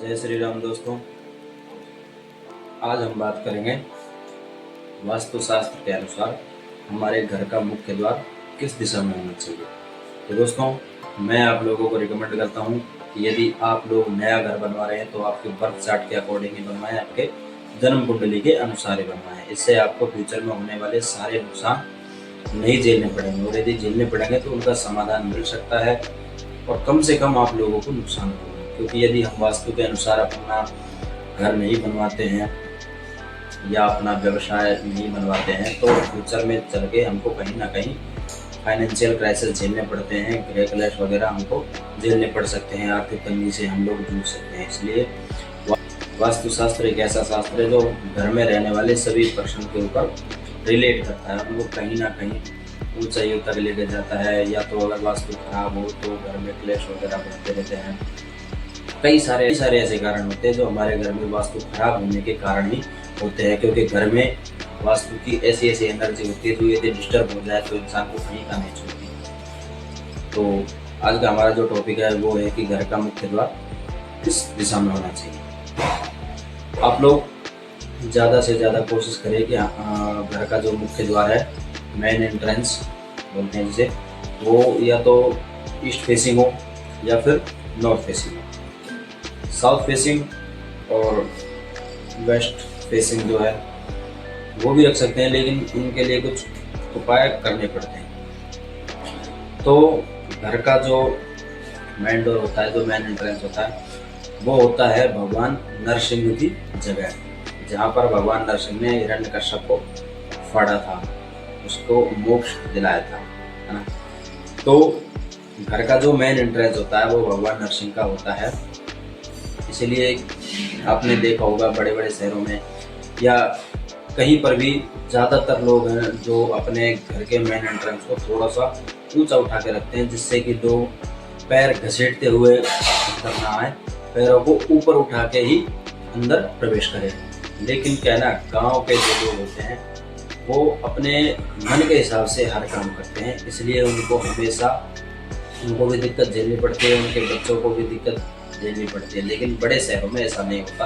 जय श्री राम दोस्तों। आज हम बात करेंगे वास्तुशास्त्र के अनुसार हमारे घर का मुख्य द्वार किस दिशा में होना चाहिए। तो दोस्तों, मैं आप लोगों को रिकमेंड करता हूं कि यदि आप लोग नया घर बनवा रहे हैं तो आपके बर्थ चार्ट के अकॉर्डिंग ही बनवाएं, आपके जन्म कुंडली के अनुसार ही बनवाएं। इससे आपको फ्यूचर में होने वाले सारे नुकसान नहीं झेलने पड़ेंगे, और यदि झेलने पड़ेंगे तो उनका समाधान मिल सकता है और कम से कम आप लोगों को नुकसान होगा। क्योंकि यदि हम वास्तु के अनुसार अपना घर नहीं बनवाते हैं या अपना व्यवसाय नहीं बनवाते हैं तो फ्यूचर में चल के हमको कहीं ना कहीं फाइनेंशियल क्राइसिस झेलने पड़ते हैं, गृह क्लेश वगैरह हमको झेलने पड़ सकते हैं, आर्थिक तंगी से हम लोग जूझ सकते हैं। इसलिए वास्तुशास्त्र एक ऐसा शास्त्र है जो घर में रहने वाले सभी पर्सन के ऊपर रिलेट करता है, उनको कहीं ना कहीं ऊंचाइयों तक लेके जाता है। या तो अगर वास्तु खराब हो तो घर में क्लेश वगैरह बढ़ते रहते हैं। कई सारे ऐसे कारण होते हैं जो हमारे घर में वास्तु खराब होने के कारण ही होते हैं, क्योंकि घर में वास्तु की ऐसी एनर्जी होती है जो यदि डिस्टर्ब हो जाए तो इंसान को कहीं का नहीं छोड़ती। तो आज का हमारा जो टॉपिक है वो है कि घर का मुख्य द्वार किस दिशा में होना चाहिए। आप लोग ज़्यादा से ज़्यादा कोशिश करें कि घर का जो मुख्य द्वार है, मेन एंट्रेंस बोलते हैं जिसे, वो या तो ईस्ट फेसिंग हो या फिर नॉर्थ फेसिंग हो। साउथ फेसिंग और वेस्ट फेसिंग जो है वो भी रख सकते हैं, लेकिन इनके लिए कुछ उपाय करने पड़ते हैं। तो घर का जो मेन डोर होता है, जो मेन एंट्रेंस होता है, वो होता है भगवान नरसिंह की जगह, जहाँ पर भगवान नरसिंह ने हिरण्यकश्यप को फाड़ा था, उसको मोक्ष दिलाया था, है ना। तो घर का जो मेन एंट्रेंस होता है वो भगवान नरसिंह का होता है। इसीलिए आपने देखा होगा बड़े बड़े शहरों में या कहीं पर भी ज़्यादातर लोग हैं जो अपने घर के मेन एंट्रेंस को थोड़ा सा ऊंचा उठा के रखते हैं, जिससे कि लोग पैर घसीटते हुए अंदर ना आए, पैरों को ऊपर उठा के ही अंदर प्रवेश करें। लेकिन क्या है ना, गाँव के जो लोग होते हैं वो अपने मन के हिसाब से हर काम करते हैं, इसलिए उनको हमेशा उनको भी दिक्कत झेलनी पड़ती है, उनके बच्चों को भी दिक्कत झेलनी पड़ती है। लेकिन बड़े शहरों में ऐसा नहीं होता।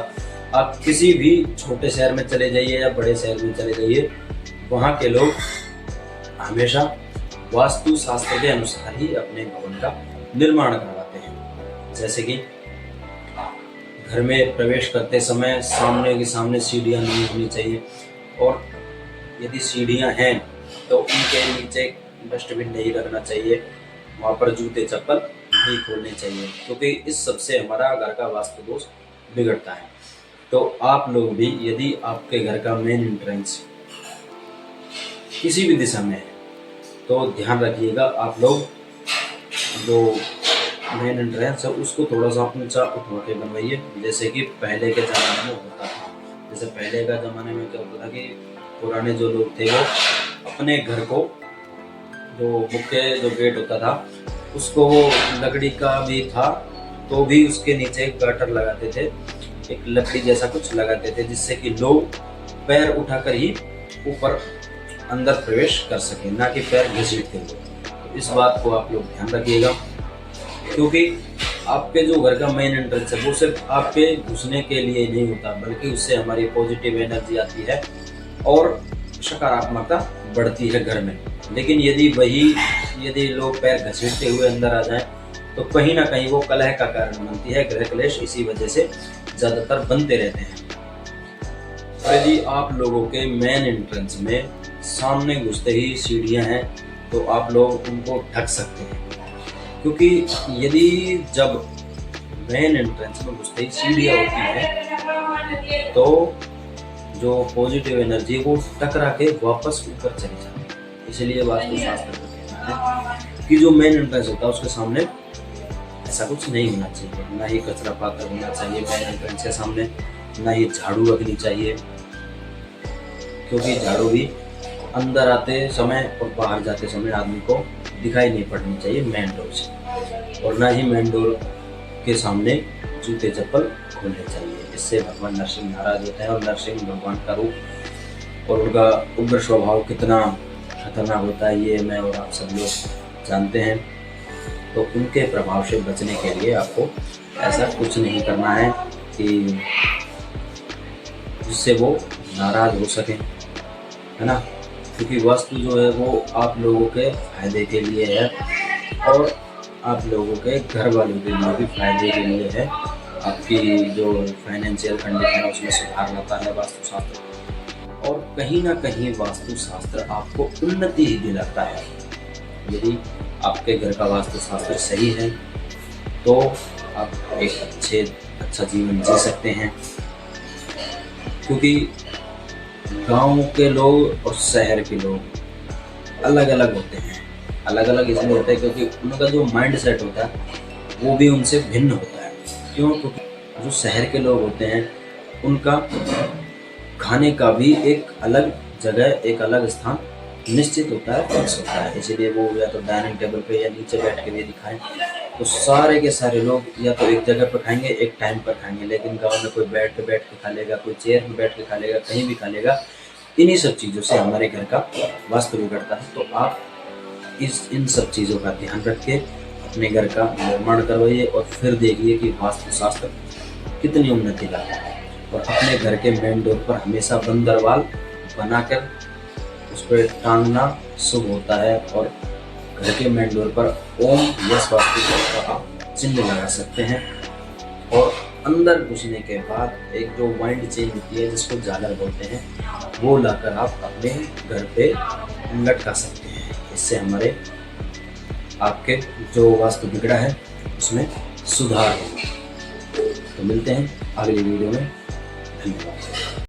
आप किसी भी छोटे शहर में चले जाइए या बड़े शहर में चले जाइए, वहाँ के लोग हमेशा वास्तु शास्त्र के अनुसार ही अपने भवन का निर्माण करवाते हैं। जैसे कि घर में प्रवेश करते समय सामने के सामने सीढ़ियाँ नहीं होनी चाहिए, और यदि सीढ़ियाँ हैं तो उनके नीचे डस्टबिन नहीं रखना चाहिए, वहाँ पर जूते चप्पल नहीं खोलने चाहिए, क्योंकि इस सबसे हमारा घर का वास्तु दोष बिगड़ता है। तो आप लोग भी यदि आपके घर का मेन एंट्रेंस किसी भी दिशा में है तो ध्यान रखिएगा, आप लोग जो मेन एंट्रेंस है उसको थोड़ा सा ऊंचा उठवा के बनवाइए, जैसे कि पहले के ज़माने में होता था। जैसे पहले का ज़माने में क्या होता था कि पुराने जो लोग थे वो अपने घर को, जो मुख्य जो गेट होता था उसको वो लकड़ी का भी था, तो भी उसके नीचे एक गाटर लगाते थे, एक लकड़ी जैसा कुछ लगाते थे, जिससे कि लोग पैर उठाकर ही ऊपर अंदर प्रवेश कर सके, ना कि पैर घसीटते हुए। तो इस बात को आप लोग ध्यान रखिएगा, क्योंकि आपके जो घर का मेन एंट्रेंस है वो सिर्फ आपके घुसने के लिए नहीं होता, बल्कि उससे हमारी पॉजिटिव एनर्जी आती है और सकारात्मकता बढ़ती है घर में। लेकिन यदि लोग पैर घसीटते हुए अंदर आ जाएं तो कहीं ना कहीं वो कलह का कारण बनती है, गृह क्लेश इसी वजह से ज़्यादातर बनते रहते हैं। और यदि आप लोगों के मेन एंट्रेंस में सामने घुसते ही सीढ़ियां हैं तो आप लोग उनको ढक सकते हैं, क्योंकि यदि जब मेन एंट्रेंस में घुसते ही सीढ़ियां होती हैं तो जो पॉजिटिव एनर्जी वो टकरा के वापस ऊपर चली जाती है। इसलिए वास्तुशास्त्र कहते हैं कि जो मेन एंट्रेंस होता है उसके सामने ऐसा कुछ नहीं होना चाहिए, ना ही कचरा पात्र होना चाहिए मेन एंट्रेंस के सामने, ना ही झाड़ू रखनी चाहिए, क्योंकि झाड़ू भी अंदर आते समय और बाहर जाते समय आदमी को दिखाई नहीं पड़नी चाहिए मेन डोर से। और ना ही मेन डोर के सामने जूते चप्पल खोलने चाहिए, इससे भगवान नरसिंह नाराज होते हैं। और नरसिंह भगवान का रूप और उनका उग्र स्वभाव कितना खतरनाक होता है ये मैं और आप सब लोग जानते हैं। तो उनके प्रभाव से बचने के लिए आपको ऐसा कुछ नहीं करना है। कि जिससे वो नाराज हो सकें, है ना। क्योंकि वास्तु जो है वो आप लोगों के फायदे के लिए है और आप लोगों के घर वालों के लिए भी फायदे के लिए है। आपकी जो फाइनेंशियल कंडीशन है उसमें सुधार लाता है वास्तुशास्त्र, और कहीं ना कहीं वास्तुशास्त्र आपको उन्नति ही दिलाता है। यदि आपके घर का वास्तुशास्त्र सही है तो आप एक अच्छा जीवन जी सकते हैं। क्योंकि गांव के लोग और शहर के लोग अलग अलग होते हैं। अलग अलग इसलिए होते हैं क्योंकि उनका जो माइंड सेट होता है वो भी उनसे भिन्न होता है। क्यों? क्योंकि जो शहर के लोग होते हैं उनका खाने का भी एक अलग जगह, एक अलग स्थान निश्चित होता है, फिक्स होता है। इसीलिए वो या तो डाइनिंग टेबल पे या नीचे बैठ के भी दिखाएं तो सारे के सारे लोग या तो एक जगह पर खाएंगे, एक टाइम पर खाएंगे। लेकिन गांव में कोई बेड पे बैठ के खा लेगा, कोई चेयर पे बैठ के खा लेगा, कहीं भी खा लेगा। इन्हीं सब चीज़ों से हमारे घर का वास्तु बिगड़ता है। तो आप इन सब चीज़ों का ध्यान रख के अपने घर का निर्माण करवाइए और फिर देखिए कि वास्तुशास्त्र कितनी उन्नति लाता है। और अपने घर के मेन डोर पर हमेशा बंद दरवाल बनाकर उस पर टांगना शुभ होता है। और घर के मेन डोर पर ओम यस वास्तु का आप चिन्ह लगा सकते हैं। और अंदर घुसने के बाद एक जो वाइंड चेन होती है जिसको झालर बोलते हैं, वो लाकर आप अपने घर पे लटका सकते हैं। इससे हमारे आपके जो वास्तु बिगड़ा है उसमें सुधार होगा। तो मिलते हैं अगली वीडियो में। धन्यवाद।